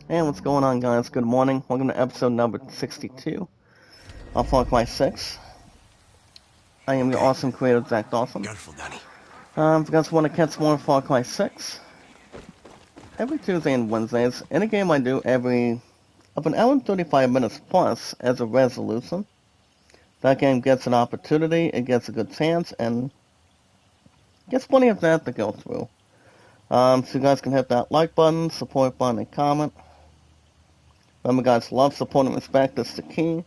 Hey, what's going on, guys? Good morning. Welcome to episode number 62 of Far Cry 6. I am your Okay, awesome creator, Zach Dawson. careful, Danny. If you guys want to catch more Far Cry 6, every Tuesday and Wednesdays, any game I do of an hour and 35 minutes plus as a resolution. That game gets an opportunity, it gets a good chance, and gets plenty of that to go through. So you guys can hit that like button, support button, and comment. Remember, guys, love, support, and respect is the key.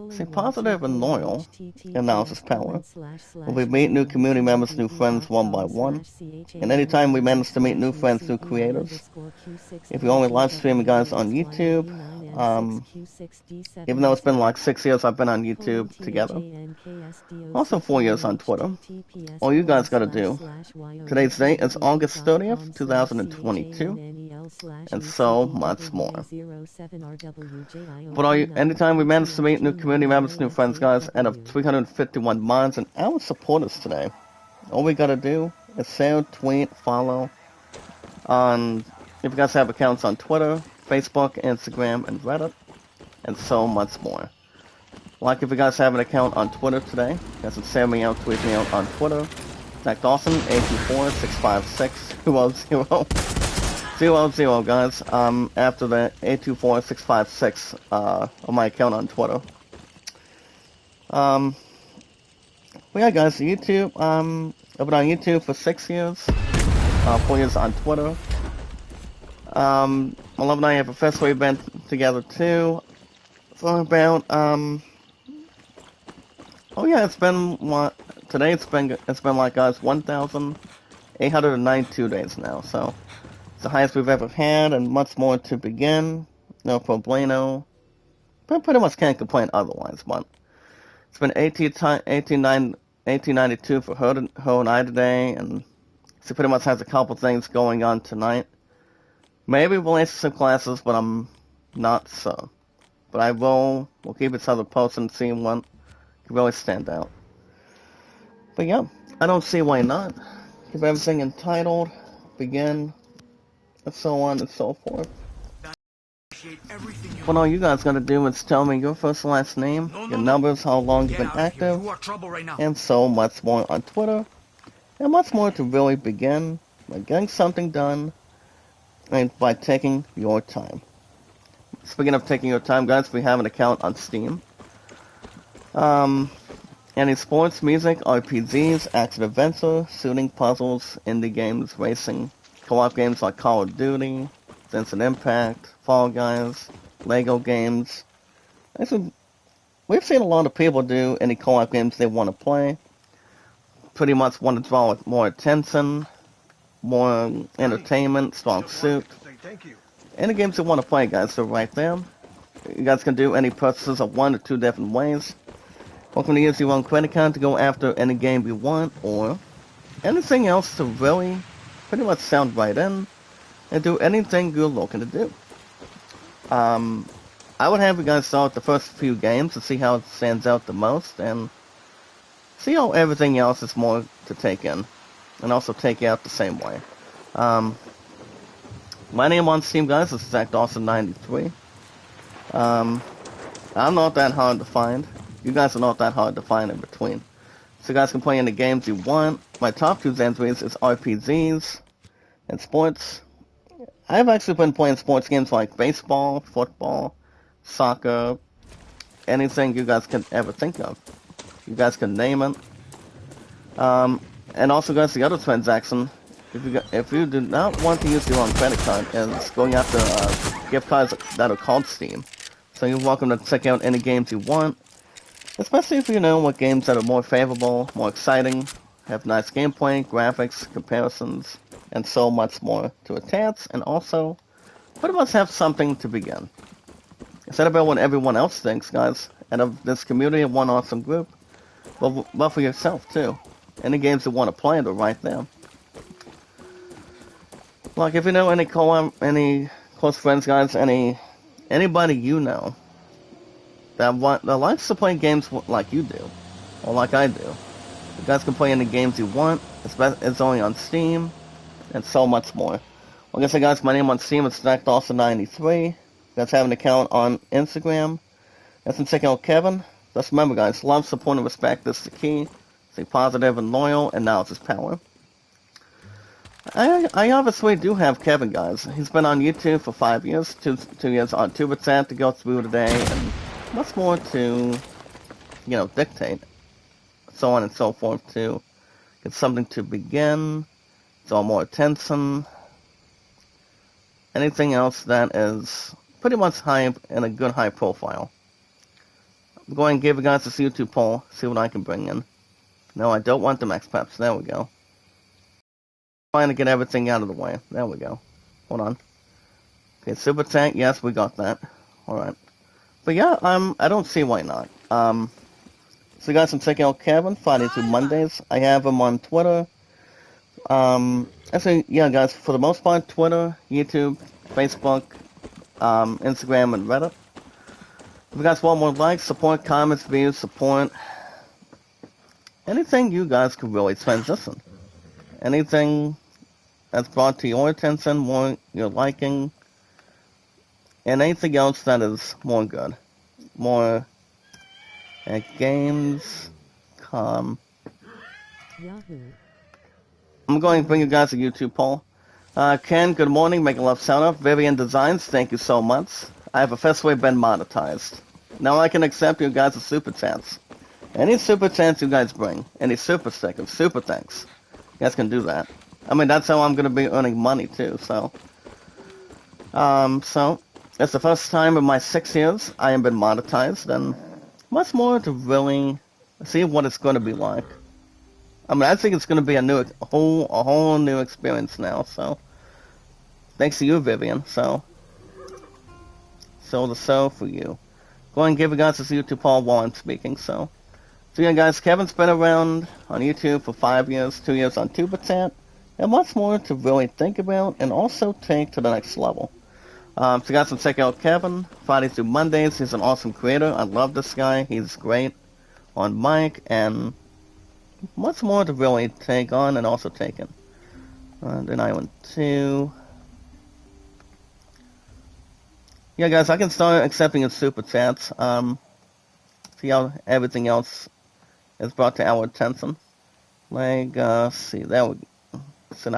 Stay positive and loyal. Analysis power. We meet new community members, new friends one by one. And anytime we manage to meet new friends, new creators. If you only live streaming guys on YouTube, even though it's been like 6 years I've been on YouTube together. Also 4 years on Twitter. All you guys gotta do. Today's date is August 30th, 2022. And so much more. But anytime we manage to meet new community members, new friends, guys, out of 351 mods and our supporters today, all we gotta do is share, tweet, follow on, if you guys have accounts on Twitter, Facebook, Instagram, and Reddit, and so much more. Like if you guys have an account on Twitter today, you guys can share me out, tweet me out on Twitter. Zach Dawson, 824-656-0000, guys, after the 824-656, on my account on Twitter. Well, yeah, guys, YouTube, I've been on YouTube for 6 years, 4 years on Twitter. My love and I have a festival event together, too, for about, oh yeah, today it's been like, guys, 1,892 days now, so it's the highest we've ever had, and much more to begin. No problemo. But pretty much can't complain otherwise, but it's been 1892 for her and I today, and she pretty much has a couple things going on tonight. Maybe relationship classes, but I'm not so. But we'll keep each other posted and see what can really stand out. But yeah, I don't see why not. Keep everything entitled, begin, and so on and so forth. What all you guys gotta do is tell me your first and last name, your numbers, how long you've been active, and so much more on Twitter, and much more to really begin by getting something done, and by taking your time. Speaking of taking your time, guys, we have an account on Steam. Any sports, music, RPGs, action-adventure, shooting, puzzles, indie games, racing, co-op games like Call of Duty, Genshin Impact, Fall Guys, Lego games. We've seen a lot of people do any co-op games they want to play. Pretty much want to draw more attention, more entertainment, strong suit. Any games you want to play, guys, are right there. You guys can do any purchases of 1 or 2 different ways. Welcome to use your own credit card to go after any game you want, or anything else to really pretty much sound right in and do anything you're looking to do. I would have you guys start the first few games to see how it stands out the most, and see how everything else is more to take in, and also take out the same way. My name on Steam, guys, is Zach Dawson 93. I'm not that hard to find. You guys are not that hard to find in between. So you guys can play any games you want. My top 2 entries is RPGs and sports. I've actually been playing sports games like baseball, football, soccer, anything you guys can ever think of. You guys can name it. And also, guys, the other transaction, if you do not want to use your own credit card, is going after gift cards that are called Steam. So you're welcome to check out any games you want, especially if you know what games that are more favorable, more exciting, have nice gameplay, graphics, comparisons, and so much more to attach, and also pretty much have something to begin. Instead about what everyone else thinks, guys, out of this community of one awesome group, but for yourself too. Any games you want to play are right there. Like if you know any any close friends, guys, anybody you know that likes to play games like you do, or like I do. You guys can play any games you want. It's only on Steam, and so much more. Like I said, guys, my name on Steam is Zach Dawson 93. You guys have an account on Instagram. That's in checking out Kevin. Just remember, guys, love, support, and respect is the key. Stay positive and loyal, and now it's power. I obviously do have Kevin, guys. He's been on YouTube for 5 years, two years on 2% to go through today, and much more to, dictate. So on and so forth to get something to begin, draw more attention. Anything else that is pretty much high in a good high profile. I'm going to give you guys this YouTube poll, see what I can bring in. No, I don't want the Max Peps. There we go. Trying to get everything out of the way. There we go. Hold on. Okay, Super Tank, yes, we got that. Alright. But yeah, I don't see why not. So you guys can check out Kevin, Friday through Mondays. I have him on Twitter. Actually, yeah, guys, for the most part, Twitter, YouTube, Facebook, Instagram, and Reddit. If you guys want more likes, support, comments, views, support, anything you guys could really transition. Anything that's brought to your attention, more your liking, and anything else that is more good. More at Gamescom. Yahoo. I'm going to bring you guys a YouTube poll. Ken, good morning. Make a love sound up. Vivian Designs, thank you so much. I have officially been monetized. Now I can accept you guys' super chats. Any super chats you guys bring, any super stickers, super thanks. You guys can do that. I mean, that's how I'm going to be earning money too, so. So, it's the first time in my 6 years I have been monetized, and much more to really see what it's going to be like. I mean, I think it's going to be a whole new experience now, so. Thanks to you, Vivian, so. So for you. Go ahead and give you guys this YouTube poll while I'm speaking, so. So yeah, guys, Kevin's been around on YouTube for 5 years, 2 years on 2%, and much more to really think about and also take to the next level. So you guys can check out Kevin, Friday through Mondays. He's an awesome creator. I love this guy. He's great on mic, and much more to really take on and also take in. Then I went to... Yeah, guys, I can start accepting his super chats. See how everything else is brought to our attention. Like, see, there we go. So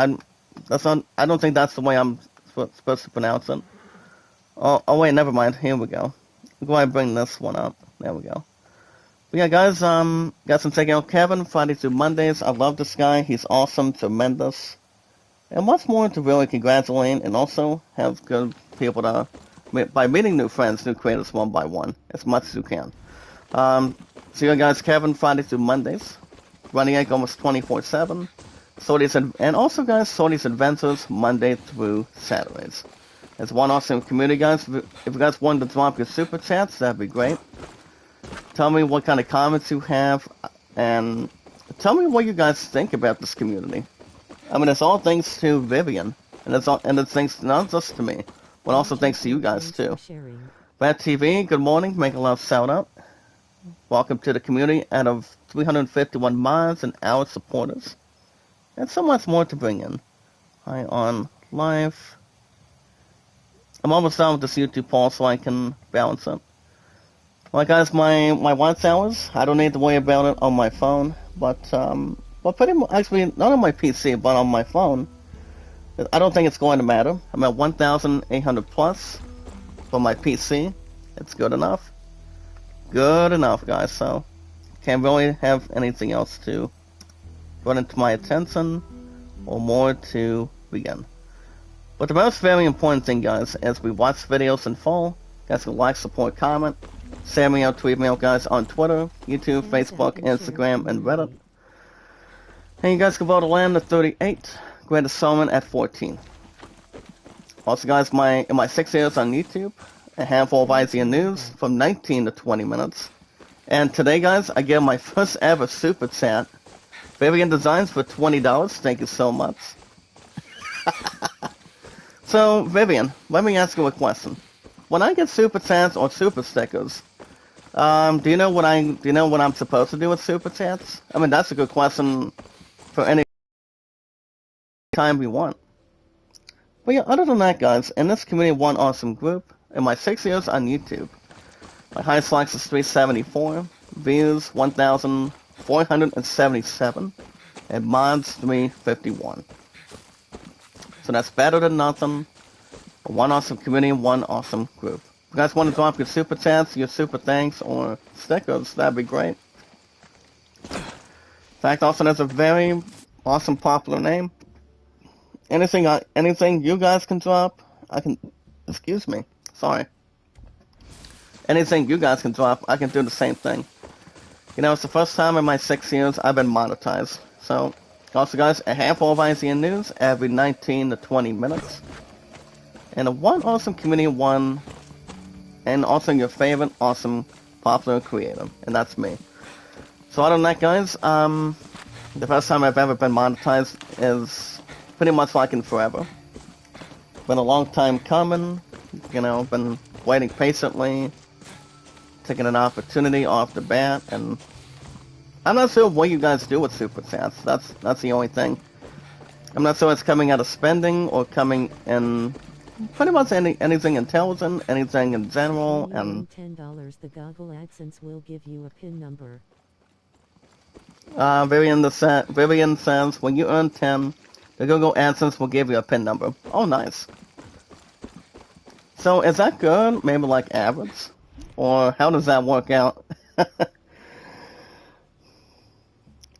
I don't think that's the way I'm supposed to pronounce it. Oh, wait, never mind. Here we go. Go ahead and bring this one up. There we go. But yeah, guys, got some checking out Kevin, Friday through Mondays. I love this guy. He's awesome, tremendous. And much more to really congratulate and also have good people to, by meeting new friends, new creators one by one, as much as you can. So yeah, guys, Kevin, Friday through Mondays. Running egg almost 24/7. And also, guys, Sorty's Adventures, Monday through Saturdays. There's one awesome community, guys. If you guys wanted to drop your super chats, that'd be great. Tell me what kind of comments you have, and tell me what you guys think about this community. I mean, it's all thanks to Vivian, and it's thanks not just to me, but also thanks to you guys too. Bad TV, good morning. Make a love shout out. Welcome to the community out of 351 mods and our supporters. And so much more to bring in. Hi on live. I'm almost done with this YouTube poll so I can balance it. Well, guys, my watch hours, I don't need to worry about it on my phone, but pretty much, actually, not on my PC, but on my phone. I don't think it's going to matter. I'm at 1,800 plus for my PC. It's good enough. Good enough, guys, so can't really have anything else to run into my attention or more to begin. But the most very important thing, guys, as we watch videos in full, guys can like, support, comment, share me out, tweet me out, guys, on Twitter, YouTube, Facebook, Instagram, and Reddit. And you guys can vote Lamb at 38, Greatest Solomon at 14. Also, guys, in my 6 years on YouTube, a handful of IGN news from 19 to 20 minutes. And today, guys, I get my first ever super chat. Vivian Designs for $20. Thank you so much. So, Vivian, let me ask you a question. When I get super chats or super stickers, do you know what I'm supposed to do with super chats? I mean, that's a good question for any time we want. But yeah, other than that, guys, in this community, one awesome group, in my 6 years on YouTube. My highest likes is 374, views 1,477, and mods 351. So that's better than nothing. One awesome community, one awesome group. If you guys want to drop your super chats, your super thanks, or stickers, that'd be great. In fact, also there's a very awesome popular name. Anything you guys can drop, I can. Excuse me. Sorry. Anything you guys can drop, I can do the same thing. You know, it's the first time in my 6 years I've been monetized. So, also guys, a handful of IGN news every 19 to 20 minutes. And a one awesome community one, and also your favorite awesome popular creator, and that's me. So other than that, guys, the first time I've ever been monetized is pretty much like in forever. Been a long time coming, you know, been waiting patiently, taking an opportunity off the bat, and I'm not sure what you guys do with super chats. That's the only thing. I'm not sure it's coming out of spending or coming in pretty much anything intelligent, anything in general, and $10, the Google AdSense will give you a PIN number. Vivian says when you earn 10, the Google AdSense will give you a PIN number. Oh, nice. So is that good? Maybe like average, or how does that work out? But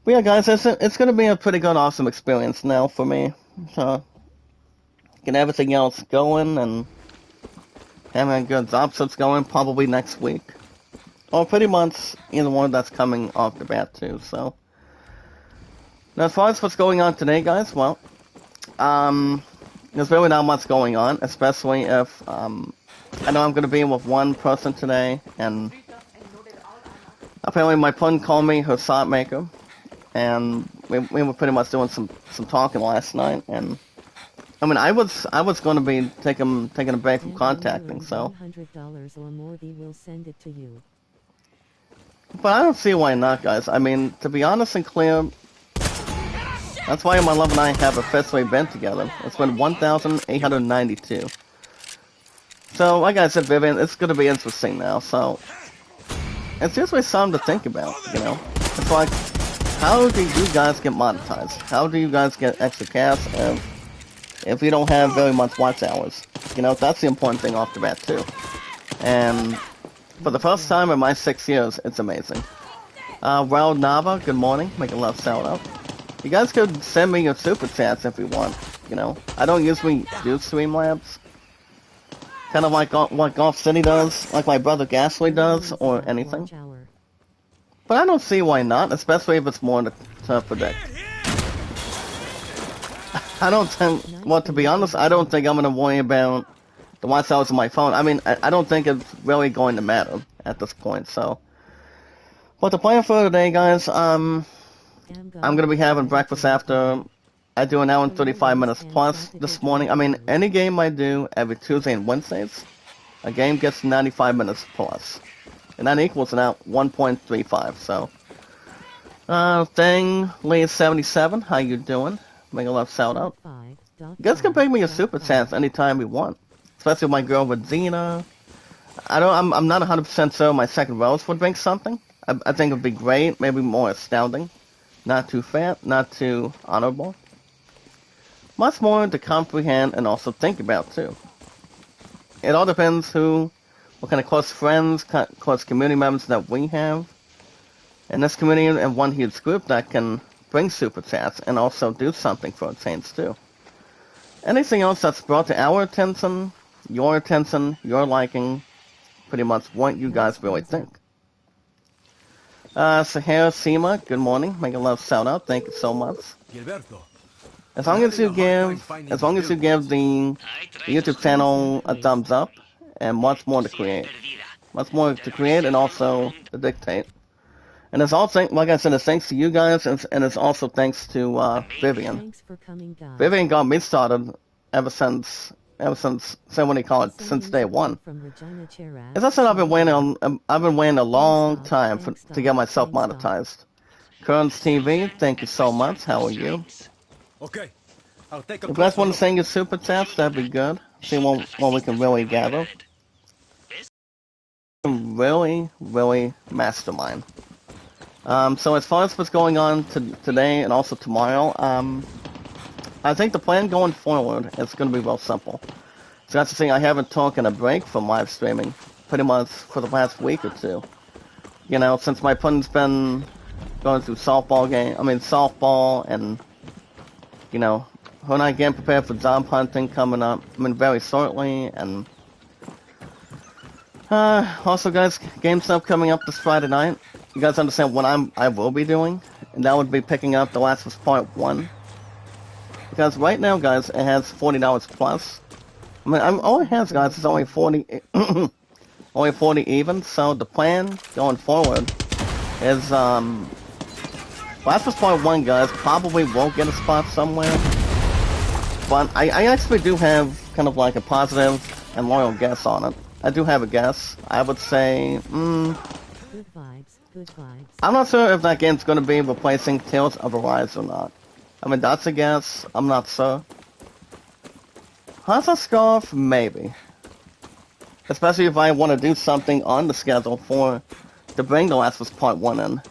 yeah, guys, it's gonna be a pretty good, awesome experience now for me. So get everything else going and having a good job search going probably next week. Or pretty much either one that's coming off the bat too, so. Now as far as what's going on today, guys, well, there's really not much going on, especially if, I know I'm gonna be with one person today, and apparently my friend called me her sock maker, and we were pretty much doing some talking last night, and I mean, I was going to be taking a break from contacting, so. $100 or more, they will send it to you. But I don't see why not, guys. I mean, to be honest and clear, that's why my love and I have officially been together. It's been 1,892. So, like I said, Vivian, it's going to be interesting now. So, it's usually something to think about, you know. It's like, how do you guys get monetized? How do you guys get extra cash if you don't have very much watch hours? You know, that's the important thing off the bat, too. And for the first time in my 6 years, it's amazing. Raul Nava, good morning. Make a love shout out. You guys could send me your super chats if you want, you know. I don't usually do Streamlabs. Kind of like what Golf City does, like my brother Gasly does, or anything. But I don't see why not, especially if it's more to predict. I don't think, well, to be honest, I don't think I'm going to worry about the watch hours on my phone. I mean, I don't think it's really going to matter at this point, so. But the plan for today, guys, I'm going to be having breakfast after I do an hour and 35 minutes plus this morning. I mean, any game I do every Tuesday and Wednesdays, a game gets 95 minutes plus. And that equals about 1.35, so. Thing Lee77, how you doing? Make a love shout out. You guys can bring me a super chance anytime you want. Especially with my girl Regina. I'm not 100% sure my second rose would bring something. I think it would be great, maybe more astounding. Not too fat, not too honorable. Much more to comprehend and also think about too. It all depends what kind of close friends, close community members that we have. And this community and one huge group that can bring super chats and also do something for a change too. Anything else that's brought to our attention, your liking, pretty much what you guys really think. Sahara Sima, good morning. Make a love shout out. Thank you so much. As long as you give the YouTube channel a thumbs up and much more to create. Much more to create and also to dictate. And it's also, like I said, it's thanks to you guys, and it's also thanks to Vivian. Thanks for coming, guys. Vivian got me started ever since since day one. As I said, I've been waiting a long time to get myself monetized. Kearns TV, thank you so much. How are you? Okay, I'll take a if you guys want to send your super chats, that'd be good. See what we can really gather. really, really mastermind. So as far as what's going on today and also tomorrow, I think the plan going forward is going to be real simple. So that's the thing, I haven't taken a break from live streaming pretty much for the past week or two. You know, since my opponent's been going through softball and, you know, her and I getting prepared for job hunting coming up, very shortly, and also guys, game stuff coming up this Friday night. You guys understand what I will be doing, and that would be picking up The Last of Us Part 1. Because right now, guys, it has $40 plus. All it has, guys, is only 40, only 40 even, so the plan going forward is, Last of Us Part 1, guys, probably won't get a spot somewhere. But I actually do have kind of like a positive and loyal guess on it. I do have a guess. I would say, Good vibes, good vibes. I'm not sure if that game's going to be replacing Tales of Arise or not. That's a guess. I'm not sure. Hansa Scarf, maybe. Especially if I want to do something on the schedule to bring The Last of Us Part 1 in.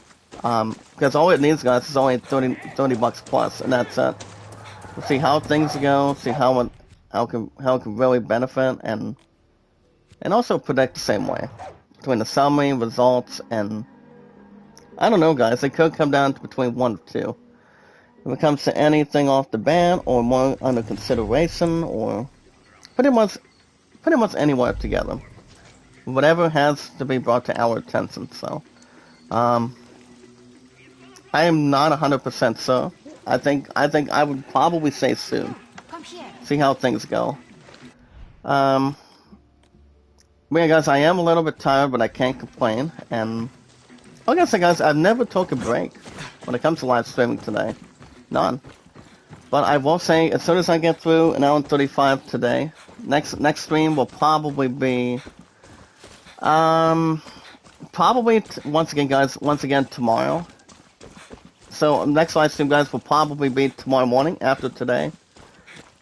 Because all it needs, guys, is only 30 bucks plus, and that's it. We'll see how things go, see how it can really benefit, and also predict the same way. Between the summary, results, and I don't know, guys, it could come down to between 1 or 2. If it comes to anything off the bat, or more under consideration, or pretty much anywhere together. Whatever has to be brought to our attention, so. I am not 100% sure. I think I would probably say soon. See how things go. Yeah, guys, I am a little bit tired, but I can't complain. And like I said, guys, I've never took a break when it comes to live streaming today. None. But I will say, as soon as I get through an hour and 35 today, next stream will probably be, probably once again tomorrow. So next live stream, guys, will probably be tomorrow morning after today.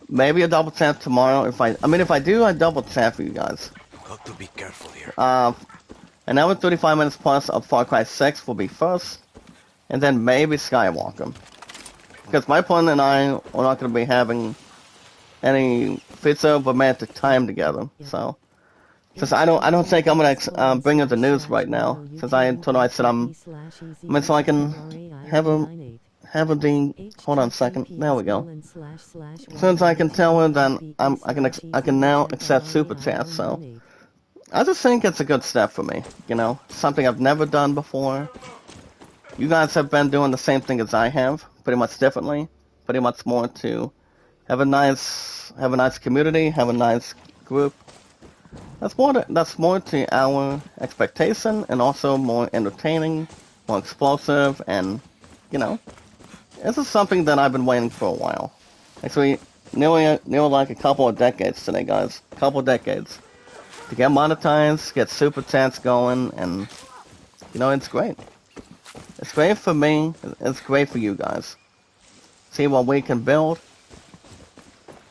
Maybe a double tap tomorrow. If I do, I double tap for you guys. Got to be careful here. An hour 35 minutes plus of Far Cry 6 will be first, and then maybe Skywalker. Because my opponent and I are not going to be having any pizza romantic time together. So, since I don't think I'm gonna bring up the news right now, since I told her I said so I can have a hold on a second. There we go. Since I can tell her that I can now accept super chat. So, I just think it's a good step for me. You know, something I've never done before. You guys have been doing the same thing as I have, pretty much differently, pretty much more to have a nice community, have a nice group. That's more to our expectation, and also more entertaining, more explosive, and you know, this is something that I've been waiting for a while. Actually, nearly like a couple of decades today, guys. A couple of decades to get monetized, get super chats going, and you know, it's great. It's great for me. It's great for you guys. See what we can build.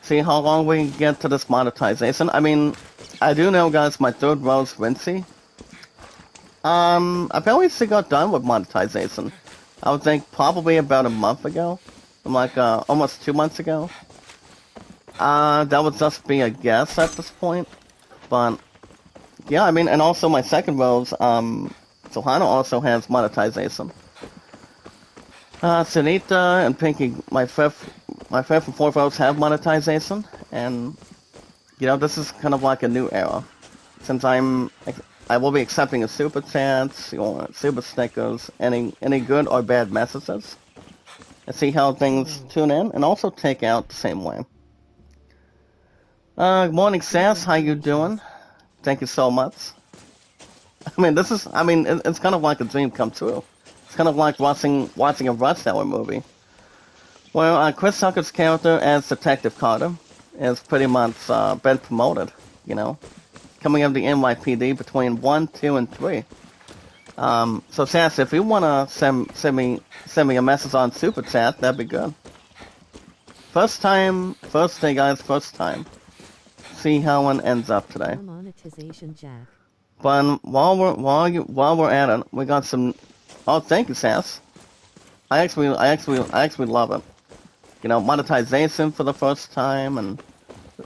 See how long we can get to this monetization. I do know, guys, my third row's Rincy. I barely got done with monetization. I would think probably about a month ago. Almost 2 months ago. That would just be a guess at this point. But, yeah, and also my second row's, Sohana also has monetization. Sunita and Pinky, my fifth and fourth rows have monetization, and you know, this is kind of like a new era, since I will be accepting a super chats or super stickers, any good or bad messages, and see how things tune in, and also take out the same way. Good morning, Sass. How you doing? Thank you so much. It's kind of like a dream come true. It's kind of like watching a Rush Hour movie. Well, Chris Tucker's character as Detective Carter is pretty much been promoted, you know, coming up the NYPD between 1, 2, and 3. So Sass, if you wanna send me a message on Super Chat, that'd be good. First day, guys, first time. See how one ends up today. Monetization, Jack. But while we're at it, we got some. Oh, thank you, Sass. I actually love it. You know, monetization for the first time, and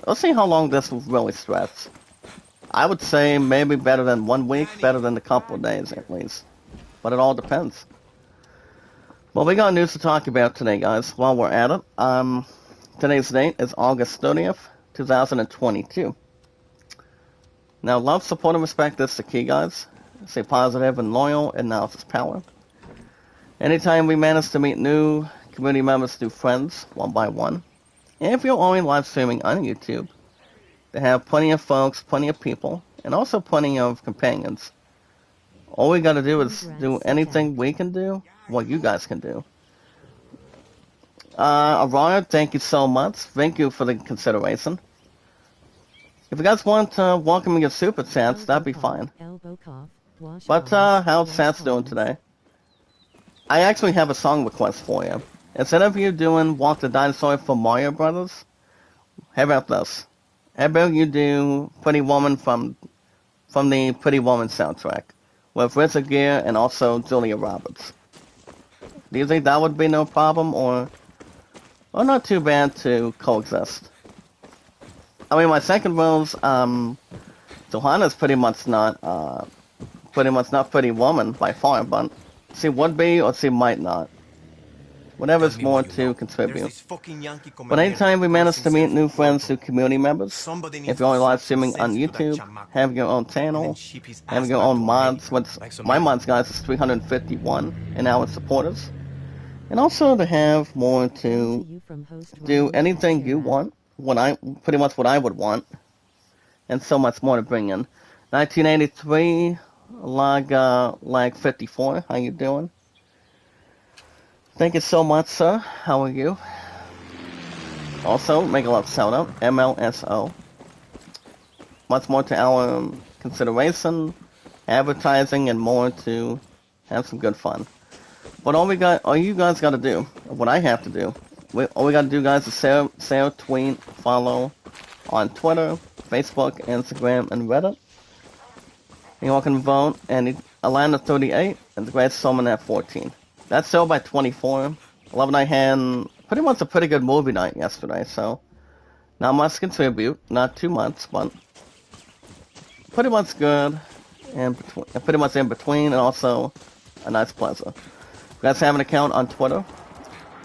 let's see how long this will really stretch. I would say maybe better than 1 week, better than a couple of days at least. But it all depends. Well, we got news to talk about today, guys. While we're at it, today's date is August 30th, 2022. Now, love, support, and respect is the key, guys. Stay positive and loyal, and now is power. Anytime we manage to meet new community members, new friends, one by one, and if you're only live streaming on YouTube, they have plenty of folks, plenty of people, and also plenty of companions. All we gotta do is do anything we can do, what you guys can do. Arana, thank you so much. Thank you for the consideration. If you guys want to welcome me your super chats, that'd be fine. But how's Sats doing today? I actually have a song request for you. Instead of you doing Walk the Dinosaur for Mario Brothers, how about this? How about you do Pretty Woman from the Pretty Woman soundtrack with Richard Gere and also Julia Roberts? Do you think that would be no problem, or not too bad to coexist? I mean, my second rule's, Johanna's pretty much not Pretty Woman by far, but she would be or she might not. Whatever's more to contribute. But anytime we manage to meet new friends through community members, if you're only live streaming on YouTube, have your own channel, have your own mods, my mods, guys, is 351 in our supporters. And also to have more to do anything you want, pretty much what I would want, and so much more to bring in. 1983, lag 54, how you doing? Thank you so much, sir. How are you? Also, make a love shout out, MLSO. Much more to our consideration, advertising, and more to have some good fun. But all you guys gotta do, what I have to do, all we gotta do, guys, is share, tweet, follow on Twitter, Facebook, Instagram, and Reddit. You all can vote, and Alana 38 and the Great Summon at 14. That's so by 24. 11 I had pretty much a pretty good movie night yesterday, so not much to contribute, not too much, but pretty much good, and pretty much in between, and also a nice pleasure. You guys have an account on Twitter.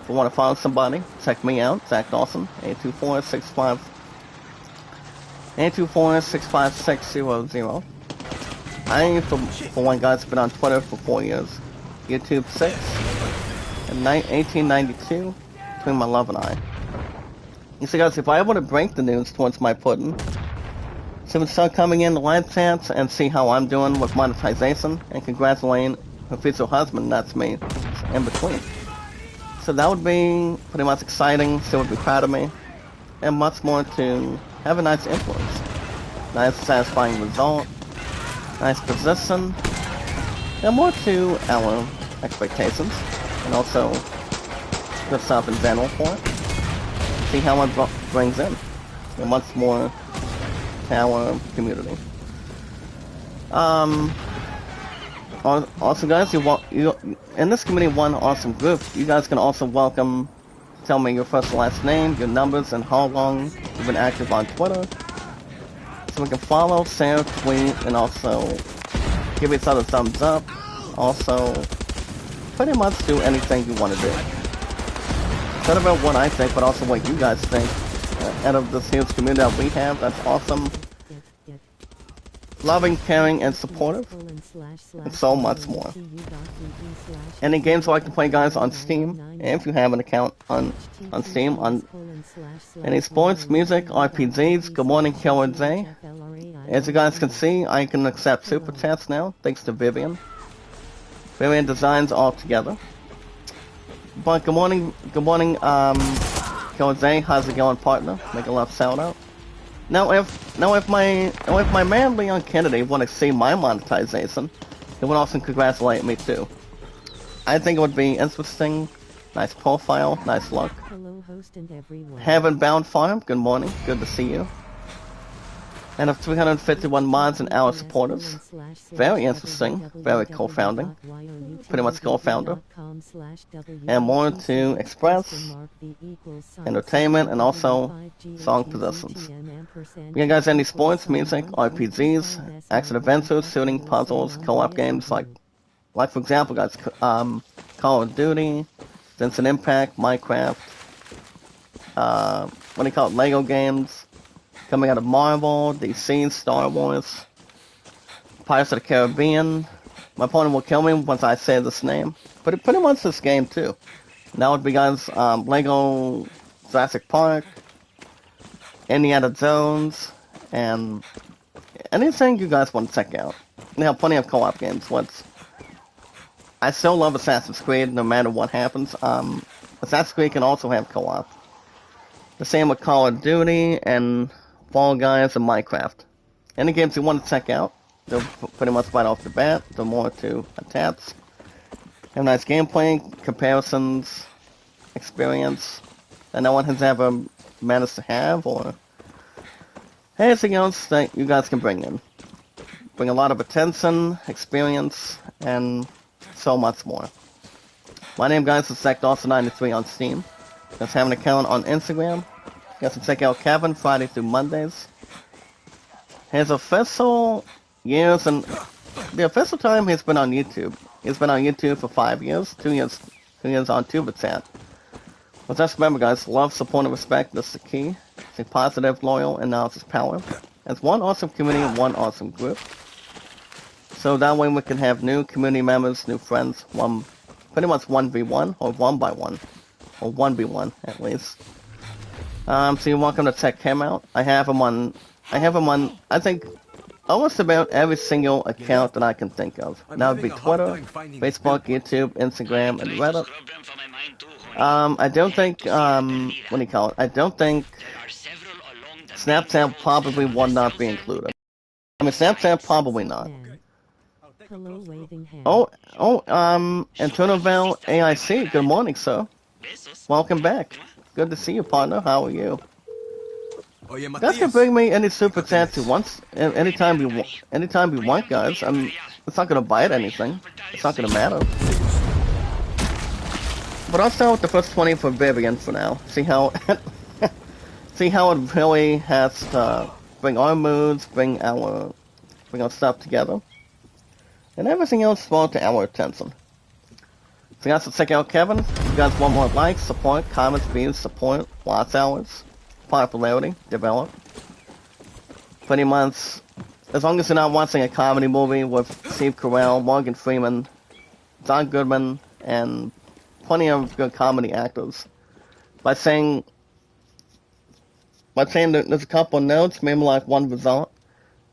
If you want to follow somebody, check me out, Zach Dawson, 824-656-00. I, for one, guys, been on Twitter for 4 years. YouTube 6, and 1892, between my love and I. You see, guys, if I were to break the news towards my pudding, she would start coming in the live chats and see how I'm doing with monetization, and congratulating her future husband, that's me, in between. So that would be pretty much exciting, she would be proud of me, and much more to have a nice influence. Nice satisfying result, nice position, and more to our expectations, and also good stuff in general for it. See how it brings in, and much more to our community. Also, guys, you in this community one awesome group, you guys can also tell me your first and last name, your numbers, and how long you've been active on Twitter, so we can follow, share, tweet, and also give each other thumbs up. Also, pretty much do anything you want to do. It's not about what I think, but also what you guys think. Out of this huge community that we have, that's awesome. Loving, caring, and supportive, and so much more. Any games I can play, guys, on Steam, and if you have an account on Steam, on any sports, music, RPGs, good morning, Killer J. As you guys can see, I can accept super chats now, thanks to Vivian. Vivian Designs all together. But good morning, Killer J, how's it going, partner? Make a love shout out. Now if my man Leon Kennedy want to see my monetization, he would also congratulate me too. I think it would be interesting. Nice profile, nice look. Hello, host and everyone. Heaven Bound Farm, good morning, good to see you. and of 351 mods and our supporters. Very interesting, very co-founding, pretty much co-founder. And more to express, entertainment, and also song possessions. You guys any sports, music, RPGs, action adventures, shooting, puzzles, co-op games like for example, guys, Call of Duty, Genshin Impact, Minecraft, what do you call it, Lego games, coming out of Marvel, DC, Star Wars, Pirates of the Caribbean. My opponent will kill me once I say this name, but it pretty much this game too. That would be, guys, Lego Jurassic Park, Indiana Jones, and anything you guys want to check out. They have plenty of co-op games. I still love Assassin's Creed no matter what happens. Assassin's Creed can also have co-op. The same with Call of Duty and Fall Guys and Minecraft. Any games you want to check out, they're pretty much right off the bat. They're more to attach. Have nice gameplay, comparisons, experience that no one has ever managed to have, or anything else that you guys can bring in. Bring a lot of attention, experience, and so much more. My name, guys, is ZachDawson93 on Steam. You guys have an account on Instagram. You guys can check out Kevin Friday through Mondays. His official years and the official time he's been on YouTube. He's been on YouTube for 5 years, 2 years on TubeChat. But just remember, guys, love, support, and respect. This is the key. Stay positive, loyal, and now it's power. It's one awesome community, one awesome group. So that way we can have new community members, new friends, pretty much 1v1, or 1x1, or 1v1 at least. So you're welcome to check him out. I have him on, I think, almost about every single account that I can think of. That would be Twitter, Facebook, YouTube, Instagram, and Reddit. I don't think, what do you call it? I don't think Snapchat probably would not be included. I mean, Snapchat probably not. Hello, waving hand. Antonio Val AIC, good morning, sir. Welcome back. Good to see you, partner. How are you? You guys can bring me any super chats you want, anytime you want, guys. It's not gonna bite anything. It's not gonna matter. But I'll start with the first 20 for Vivian for now. See how it really has to bring our moods, bring our stuff together. And everything else brought to our attention. So you guys can check out Kevin. If you guys want more likes, support, comments, views, support, watch hours, popularity, develop. Pretty much, as long as you're not watching a comedy movie with Steve Carell, Morgan Freeman, John Goodman, and plenty of good comedy actors. By saying that there's a couple of notes, maybe like one result,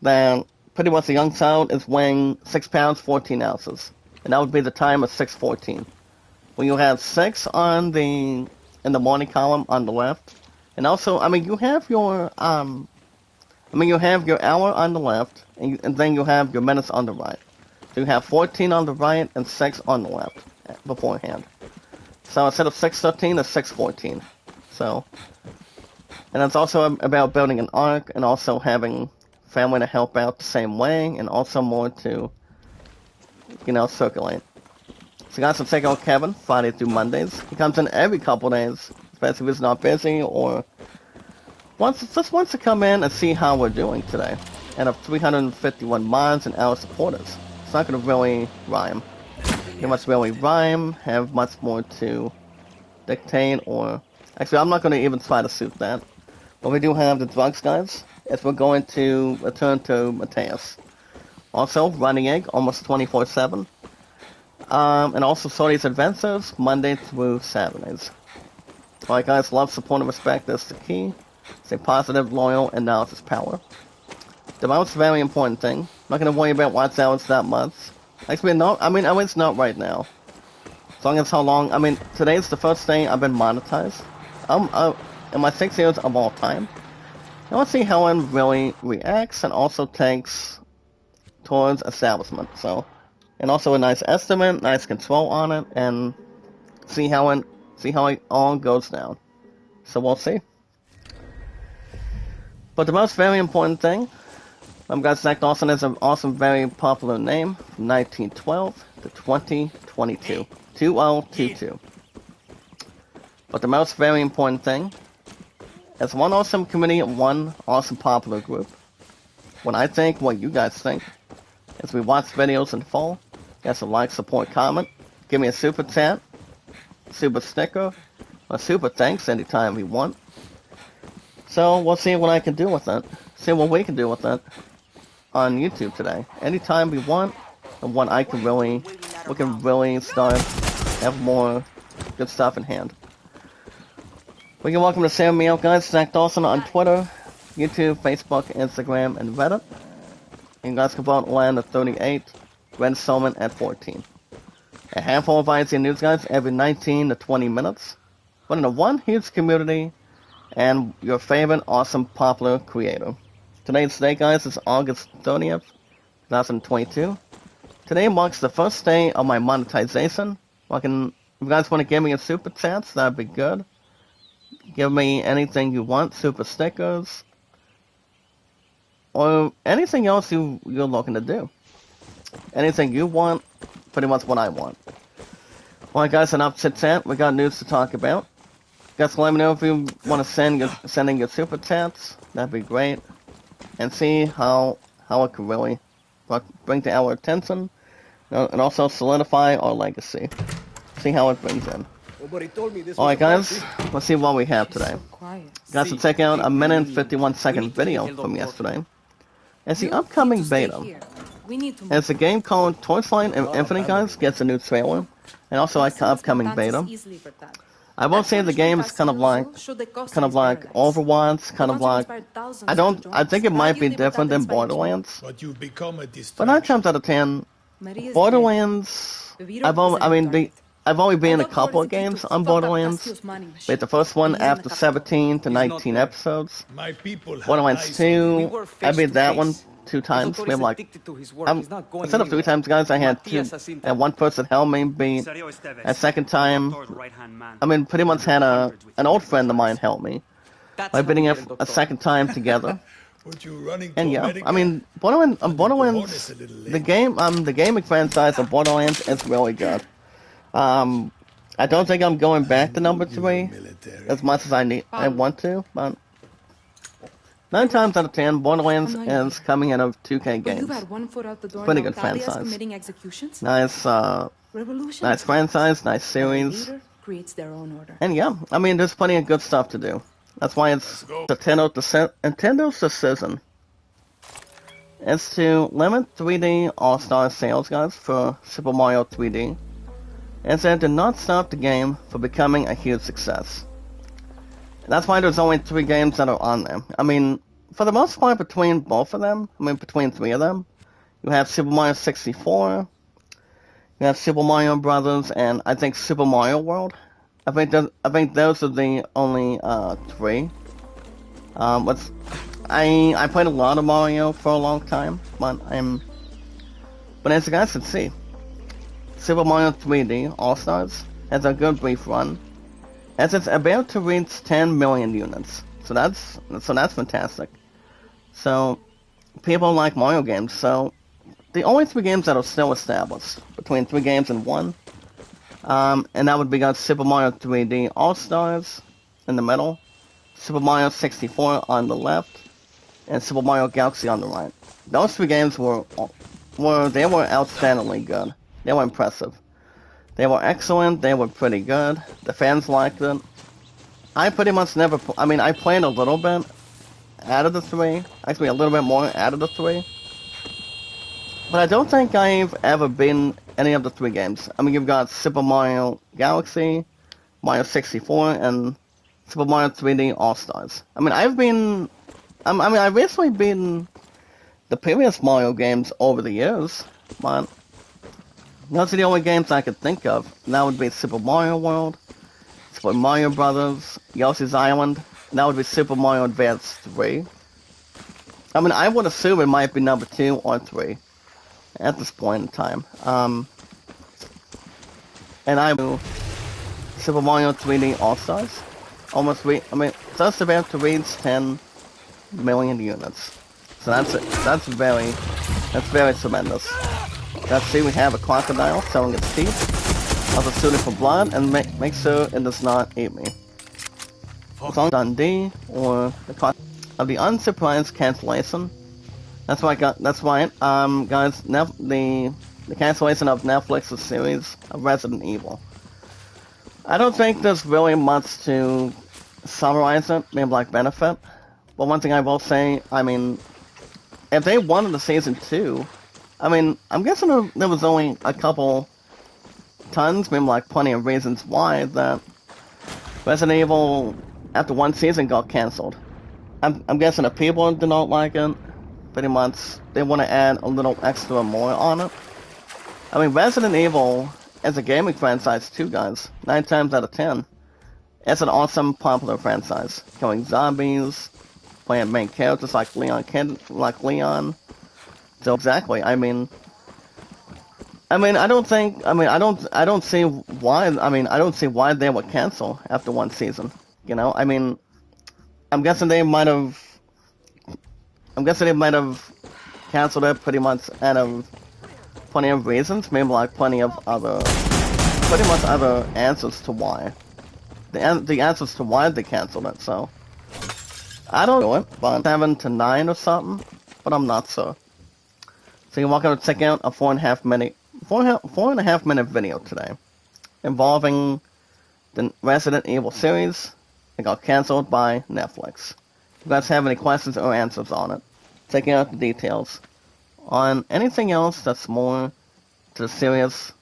then pretty much a young child is weighing 6 pounds 14 ounces, and that would be the time of 6:14. When you have 6 in the morning column on the left, and also you have your hour on the left, and then you have your minutes on the right. So you have 14 on the right and 6 on the left beforehand. So instead of 6:13, it's 6:14. So, and it's also about building an arc and also having family to help out the same way, and also more to, circulate. So guys, will check out Kevin Friday through Mondays. He comes in every couple days, especially if he's not busy, or just wants to come in and see how we're doing today. And of 351 mods and our supporters. It's not going to really rhyme. It must really rhyme, have much more to dictate, or... Actually, I'm not going to even try to suit that. But we do have the drugs, guys, as we're going to return to Mateus. Also, Running Egg, almost 24/7. And also Sorty's Adventures, Monday through Saturdays. Alright guys, love, support, and respect is the key. Stay positive, loyal, and now it's power. The most very important thing. I'm not going to worry about watch hours that much. Actually, no, it's not right now. As long as how long, today's the first day I've been monetized. In my 6 years of all time. Now let's see how one really reacts and also takes towards establishment. So, and also a nice estimate, nice control on it, and see how it all goes down. So we'll see. But the most very important thing, Guys, Zach Dawson is an awesome, very popular name from 1912 to 2022. 2022. But the most very important thing is one awesome community, one awesome popular group. What I think, what you guys think, as we watch videos in full, guys will like, support, comment, give me a super chat, super sticker, or super thanks anytime you want. So we'll see what I can do with it. See what we can do with it on YouTube today. Anytime we want, and what I can really, we can really start, have more good stuff in hand. We can welcome to Sam Me Out, guys. Zach Dawson on Twitter, YouTube, Facebook, Instagram, and Reddit. And you guys can vote land at 38, Ren Solomon at 14. A handful of IC news, guys, every 19 to 20 minutes. But in a one huge community, and your favorite awesome popular creator. Today's date, guys, is August 30th, 2022. Today marks the first day of my monetization. If you guys want to give me a super chat, that'd be good. Give me anything you want, super stickers, or anything else you're looking to do. Anything you want, pretty much what I want. Alright guys, enough chit chat, we got news to talk about. Guys, let me know if you want to send in your super chats, that'd be great. And see how it can really bring to our attention, and also solidify our legacy. See how it brings in. Alright guys, let's see what we have today. Guys, to check out a minute and 51 second video from yesterday. It's the upcoming beta. It's a game called Torchlight Infinite, guys, gets a new trailer, and also an upcoming beta. I won't say the game is kind of like Overwatch, kind of like, I think it might be different than Borderlands. But 9 times out of 10, Borderlands, I've only been in a couple of games on Borderlands. But the first one after 17 to 19 episodes. Borderlands 2, I beat that one 2 times. We have like, instead of 3 times, guys, I had 2, and one person helped me beat. A second time, pretty much had an old friend of mine help me by beating it a second time together. And yeah, Borderlands, the gaming franchise of Borderlands is really good. I don't think I'm going back to number 3 as much as I want to, but 9 times out of 10, Borderlands is coming out of 2K games. Pretty good franchise. Nice franchise, nice series. And yeah, there's plenty of good stuff to do. That's why it's Nintendo's decision. It's to limit 3D All-Star sales, guys, for Super Mario 3D. And said to not stop the game from becoming a huge success. That's why there's only 3 games that are on there. For the most part, between both of them, between 3 of them, you have Super Mario 64, you have Super Mario Brothers, and I think Super Mario World. I think those are the only 3. I played a lot of Mario for a long time, but as you guys can see, Super Mario 3D All-Stars has a good brief run, as it's about to reach 10 million units. So that's fantastic. So people like Mario games. So the only 3 games that are still established between 3 games and 1, and that would be Super Mario 3D All-Stars in the middle, Super Mario 64 on the left, and Super Mario Galaxy on the right. Those 3 games were outstandingly good. They were impressive. They were excellent. They were pretty good. The fans liked it. I pretty much never. I played a little bit out of the 3. Actually, a little bit more out of the 3. But I don't think I've ever been any of the 3 games. You've got Super Mario Galaxy, Mario 64, and Super Mario 3D All Stars. I've recently beaten the previous Mario games over the years, but those are the only games I could think of. And that would be Super Mario World, Super Mario Brothers, Yoshi's Island, and that would be Super Mario Advance 3. I would assume it might be number 2 or 3 at this point in time. And I do Super Mario 3D All-Stars. Just about to reach 10 million units. So that's very tremendous. Let's see, we have a crocodile showing its teeth. Also shooting for blood, and make sure it does not eat me. It's on Dundee, or the cost of the unsurprised cancellation. That's why, guys, the cancellation of Netflix's series of Resident Evil. I don't think there's really much to summarize it, maybe like benefit. But one thing I will say, I mean, if they wanted a season 2, I mean, I'm guessing there was only a couple tons, maybe like plenty of reasons why that Resident Evil after one season got cancelled. I'm guessing if people did not like it, pretty much they want to add a little extra more on it. I mean, Resident Evil as a gaming franchise too, guys, 9 times out of 10, it's an awesome, popular franchise. Killing zombies, playing main characters like Leon. So exactly, I don't see why they would cancel after one season. You know, I mean, I'm guessing they might have canceled it pretty much out of plenty of reasons, maybe like pretty much other answers to why. The answers to why they canceled it, so I don't know it, but 7 to 9 or something, but I'm not sure. So you're welcome to check out a 4.5 minute video today involving the Resident Evil series that got cancelled by Netflix. If you guys have any questions or answers on it, checking out the details. On anything else that's more to the series,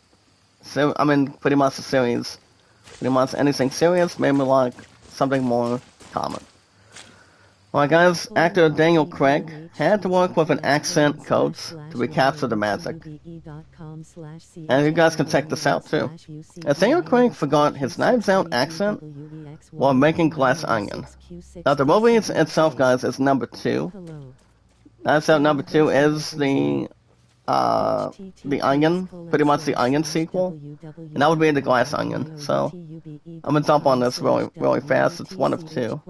pretty much the series, pretty much anything serious, maybe like something more common. Alright guys, actor Daniel Craig had to work with an accent coach to recapture the magic. And you guys can check this out too. As Daniel Craig forgot his Knives Out accent while making Glass Onion. Now the movie itself, guys, is number 2. Knives Out number 2 is the Onion, pretty much the Onion sequel, and that would be the Glass Onion. So I'm gonna jump on this really fast. It's one of 2.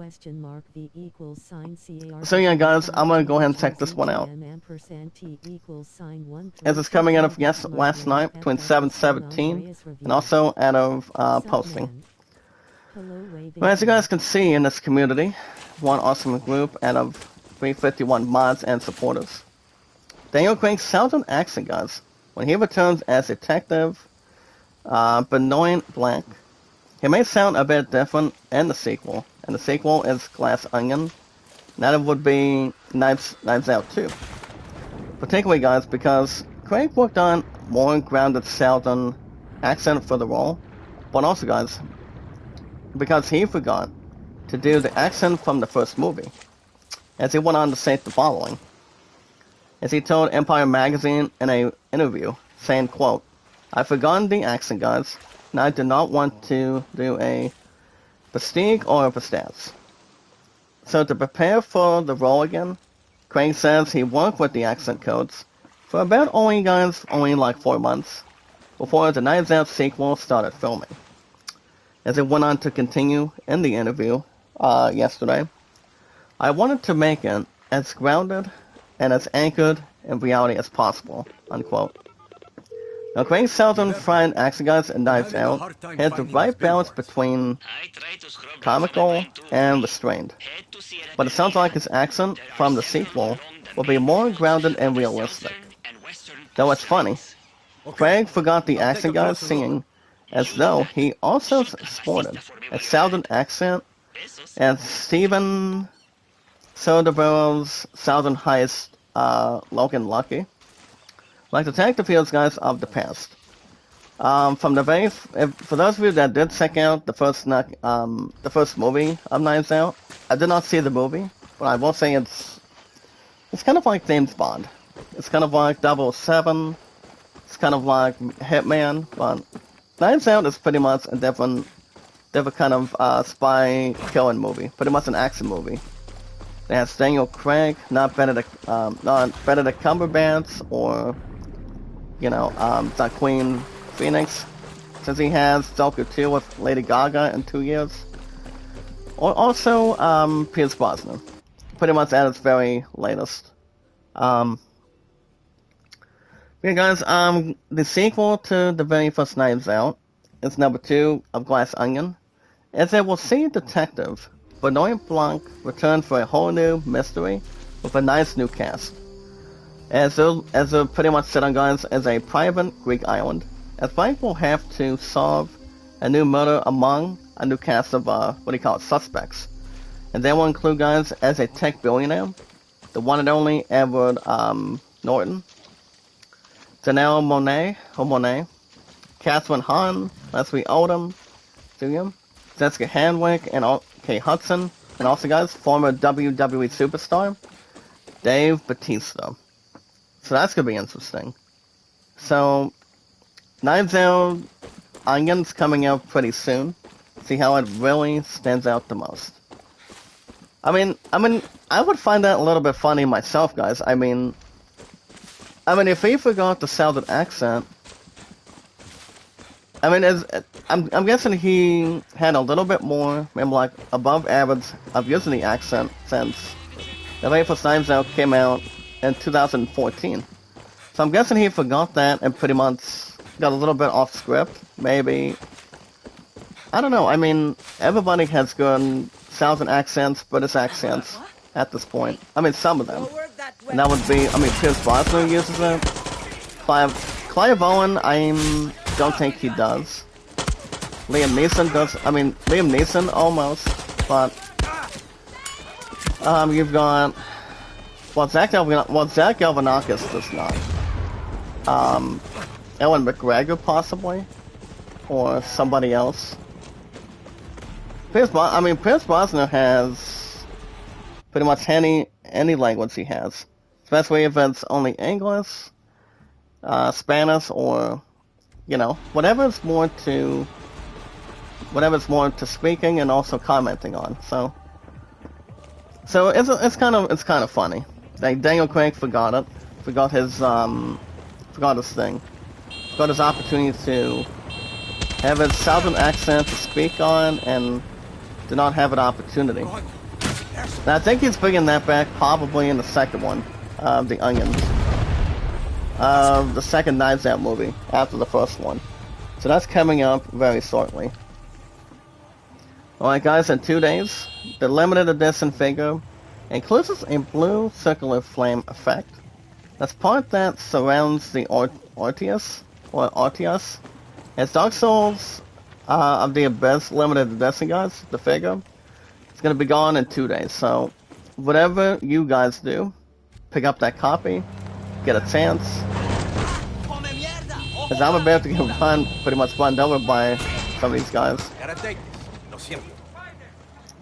So yeah, guys, I'm gonna go ahead and check this one out. As it's coming out of last night between 7:17 and also out of posting. Well, as you guys can see in this community, one awesome group out of 351 mods and supporters. Daniel Craig's southern accent, guys, when he returns as Detective Benoit Blanc. He may sound a bit different in the sequel, and the sequel is Glass Onion. Now it would be Knives Out 2. Particularly, guys, because Craig worked on more grounded southern accent for the role, but also, guys, because he forgot to do the accent from the first movie, as he went on to say the following. As he told Empire Magazine in an interview, saying, quote, "I've forgotten the accent, guys, and I do not want to do a Bastique or a Pistache." So to prepare for the role again, Craig says he worked with the accent coach for about only like 4 months before the Knives Out sequel started filming. As he went on to continue in the interview yesterday, "I wanted to make it as grounded and as anchored in reality as possible," unquote. Now, Craig's southern fried accent, guys, and Knives Out has the right balance between comical and restrained. But it sounds like his accent from the sequel will be more grounded and realistic. Though it's funny, Craig forgot the accent, guys, singing as though he also sported a southern accent as Steven Soderbergh's Southern Heist, Logan Lucky, like the detective fields, guys, of the past. For those of you that did check out the first movie of Knives Out, I did not see the movie, but I will say it's kind of like James Bond. It's kind of like 007. It's kind of like Hitman, but Knives Out is pretty much a different kind of spy killing movie, pretty much an action movie. It has Daniel Craig, not Benedict Cumberbatch, or Joaquin Phoenix, since he has Joker 2 with Lady Gaga in 2 years. Or also Pierce Brosnan, pretty much at its very latest. Um, yeah, guys, the sequel to the very first Knives Out is number 2 of Glass Onion, as it will see Detective Benoit Blanc return for a whole new mystery with a nice new cast. As they'll pretty much set on guys as a private Greek island, as Blanc will have to solve a new murder among a new cast of, suspects. And they will include guys as a tech billionaire, the one and only Edward, Norton, Janelle Monáe, Catherine Hahn, Leslie Odom, Jr., Jessica Henwick, and Kate Hudson, and also guys, former WWE superstar, Dave Bautista. So that's gonna be interesting. So, Knives Out Onion's coming out pretty soon. See how it really stands out the most. I mean, I would find that a little bit funny myself, guys. I mean, if he forgot the Southern accent, I'm guessing he had a little bit more, maybe like above average of using the accent since the very first Knives Out came out in 2014. So I'm guessing he forgot that and pretty much got a little bit off script. Maybe, I don't know. I mean, everybody has good Southern accents, British accents at this point. I mean, some of them. And that would be, Pierce Brosnan uses it. Clive Owen, I don't think he does. Liam Neeson does, Liam Neeson almost, but, you've got, Zach Galifianakis does not. Ewan McGregor possibly, or somebody else. Pierce Brosnan has pretty much any language he has, especially if it's only English, Spanish, or whatever's more to speaking and also commenting on. So it's kind of funny. Like Daniel Craig forgot his thing, forgot his opportunity to have his Southern accent to speak on, and did not have an opportunity. And I think he's bringing that back probably in the second one, The Onions. The second Knives Out movie after the first one. So that's coming up very shortly. Alright guys, in 2 days, the limited edition figure includes a blue circular flame effect. That's part that surrounds the Arceus, as Dark Souls of the Abyss limited edition, guys, the figure, it's going to be gone in 2 days. So, whatever you guys do, pick up that copy, get a chance. As I'm about to get pretty much run over by some of these guys.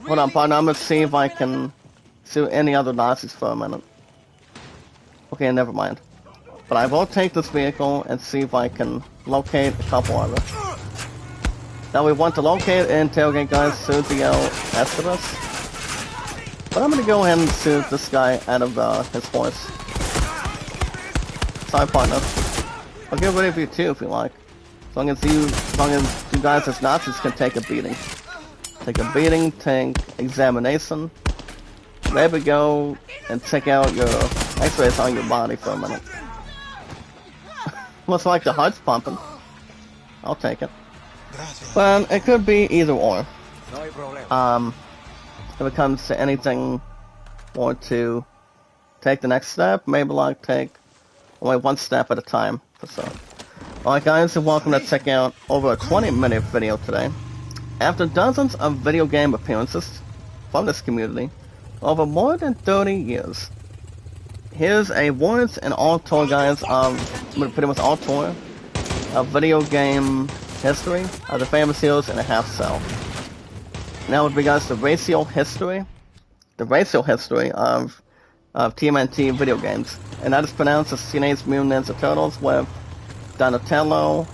Hold on, partner, I'm going to see if I can see any other Nazis for a minute. Okay, never mind. But I will take this vehicle and see if I can locate a couple others. Now we want to locate and interrogate guys Sergio Estevez. But I'm gonna go ahead and shoot this guy out of his horse. Sorry, partner. I'll get rid of you too if you like. As long as you guys as Nazis can take a beating. Take a beating, take examination. Maybe go and check out your x-rays on your body for a minute. Looks like the heart's pumping. I'll take it. Well, it could be either or. If it comes to anything more to take the next step, maybe like take only one step at a time for so. Alright guys, and welcome to check out over a 20-minute video today. After dozens of video game appearances from this community over more than 30 years, here's a once and all tour, guys, of pretty much all tour of video game history of the famous heroes in a half cell. Now with regards to racial history of TMNT video games, and that is pronounced as Teenage Mutant Ninja Turtles with Donatello,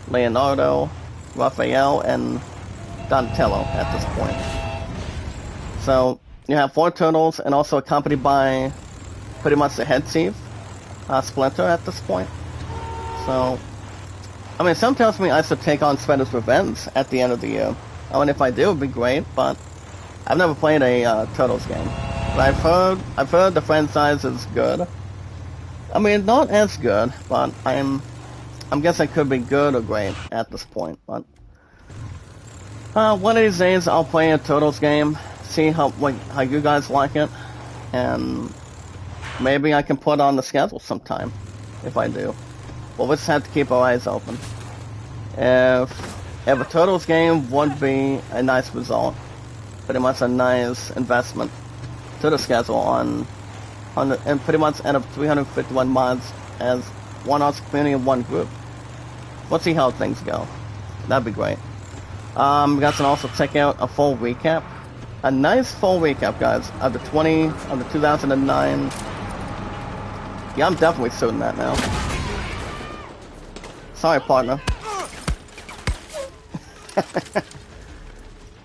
Leonardo, Raphael, and Donatello at this point. So you have 4 turtles, and also accompanied by pretty much the head chief, Splinter, at this point. So, some tells me I should take on Splinter's Revenge at the end of the year. If I do, it'd be great, but I've never played a Turtles game. But I've heard the franchise is good, I mean, not as good, but I'm guessing it could be good or great at this point. But one of these days I'll play a Turtles game, see how you guys like it, and maybe I can put on the schedule sometime if I do. We'll just have to keep our eyes open. If a Turtles game would be a nice result, pretty much a nice investment to the schedule and pretty much out of 351 mods as one arts community and one group. We'll see how things go. That'd be great. You guys can also check out a full recap. A nice full recap, guys, of the 2009. Yeah, I'm definitely suiting that now. Sorry, partner.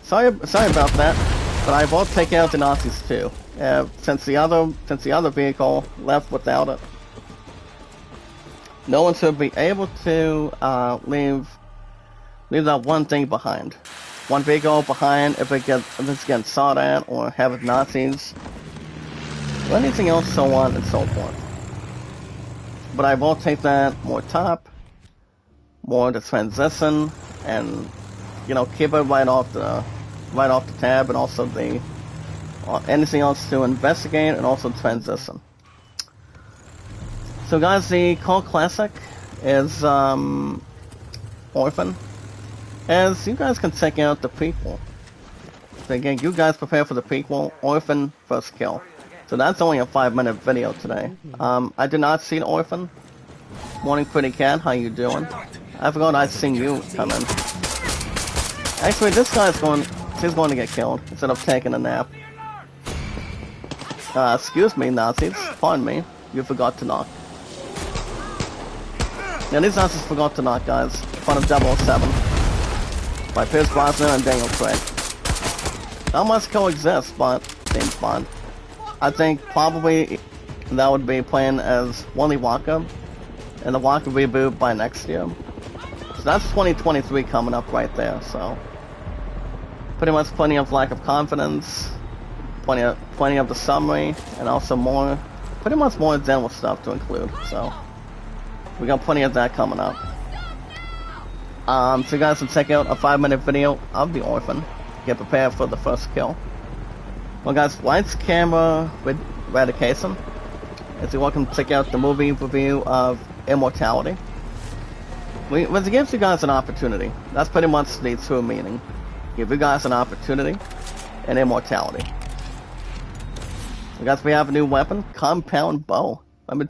sorry about that, but I will take out the Nazis too. Since the other vehicle left without it, no one should be able to leave that one thing behind. One vehicle behind if it's getting shot at or have Nazis or anything else, so on and so forth. But I will take that more top, more the transition, and keep it right off the tab, and also the anything else to investigate, and also transition. So guys, the Cult Classic is Orphan, as you guys can check out the prequel. So again, you guys prepare for the prequel, Orphan First Kill. So that's only a 5-minute video today. I did not see Orphan. Morning, Pretty Cat, how you doing? I forgot I'd seen you come in. Actually, this guy's he's going to get killed instead of taking a nap. Excuse me, Nazis. Pardon me. You forgot to knock. Yeah, these Nazis forgot to knock, guys. In front of 007. By Pierce Brosnan and Daniel Craig. Not much coexist, but James Bond. I think probably that would be playing as Willy Wonka in the Wonka reboot by next year. So that's 2023 coming up right there, so pretty much plenty of lack of confidence, plenty of the summary, and also pretty much more general stuff to include, so we got plenty of that coming up. So you guys can check out a 5-minute video of The Orphan, get prepared for the first kill. Well guys, lights, camera, with Eradication. As you're welcome to check out the movie review of Immortality. It gives you guys an opportunity. That's pretty much the true meaning. Give you guys an opportunity and immortality. So guys, we have a new weapon, Compound Bow.